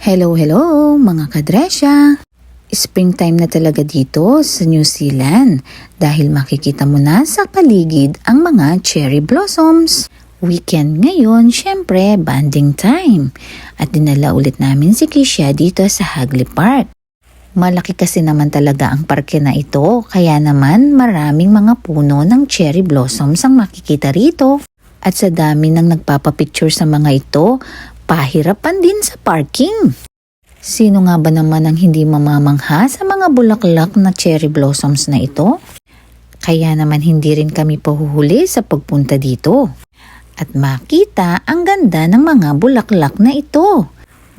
Hello mga kadresya! Springtime na talaga dito sa New Zealand dahil makikita mo na sa paligid ang mga cherry blossoms. Weekend ngayon, syempre bonding time. At dinala ulit namin si Kisha dito sa Hagley Park. Malaki kasi naman talaga ang parke na ito, kaya naman maraming mga puno ng cherry blossoms ang makikita rito. At sa dami ng nagpapapicture sa mga ito, pahirapan din sa parking. Sino nga ba naman ang hindi mamamangha sa mga bulaklak na cherry blossoms na ito? Kaya naman hindi rin kami pahuhuli sa pagpunta dito. At makita ang ganda ng mga bulaklak na ito.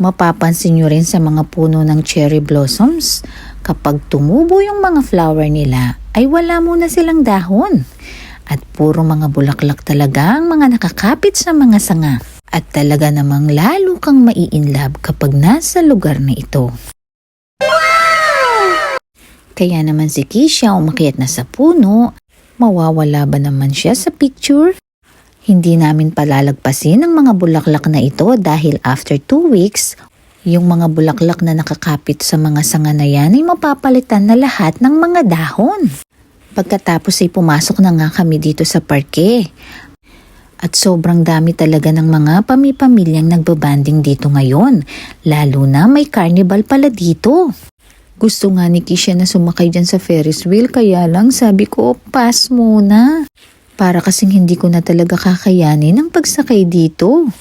Mapapansin nyo rin sa mga puno ng cherry blossoms, kapag tumubo yung mga flower nila ay wala muna silang dahon. At puro mga bulaklak talaga ang mga nakakapit sa mga sanga. At talaga namang lalo kang mai-inlove kapag nasa lugar na ito. Wow! Kaya naman si Kisha umakyat na sa puno, mawawala ba naman siya sa picture? Hindi namin palalagpasin ang mga bulaklak na ito dahil after 2 weeks, yung mga bulaklak na nakakapit sa mga sanga na yan ay mapapalitan na lahat ng mga dahon. Pagkatapos ay pumasok na nga kami dito sa parke. At sobrang dami talaga ng mga pamipamilyang nagbabanding dito ngayon, lalo na may carnival pala dito. Gusto nga ni Kisha na sumakay dyan sa Ferris wheel, kaya lang sabi ko, pass muna. Para kasing hindi ko na talaga kakayanin ang pagsakay dito.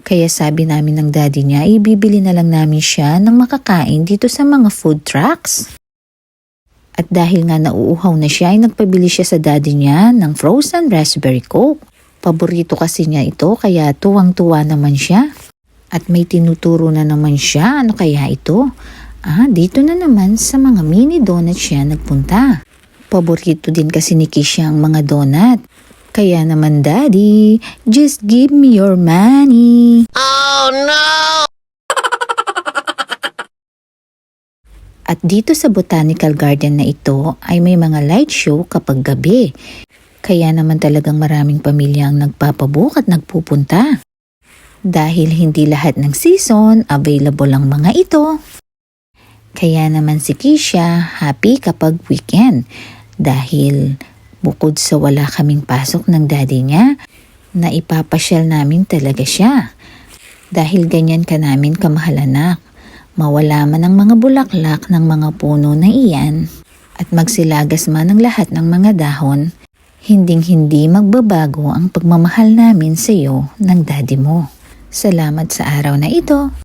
Kaya sabi namin ng daddy niya, ibibili na lang namin siya ng makakain dito sa mga food trucks. At dahil nga nauuhaw na siya, ay nagpabili siya sa daddy niya ng frozen raspberry coke. Paborito kasi niya ito, kaya tuwang-tuwa naman siya. At may tinuturo na naman siya, ano kaya ito? Dito na naman sa mga mini donut siya nagpunta. Paborito din kasi ni Kisha ang mga donut. Kaya naman daddy, just give me your money. Oh no! At dito sa botanical garden na ito ay may mga light show kapag gabi. Kaya naman talagang maraming pamilya ang nagpapabook at nagpupunta. Dahil hindi lahat ng season available ang mga ito. Kaya naman si Kisha happy kapag weekend. Dahil bukod sa wala kaming pasok ng daddy niya, na ipapasyal namin talaga siya. Dahil ganyan ka namin kamahal anak. Mawala man ang mga bulaklak ng mga puno na iyan at magsilagas man ang lahat ng mga dahon, hinding-hindi magbabago ang pagmamahal namin sa iyo ng daddy mo. Salamat sa araw na ito.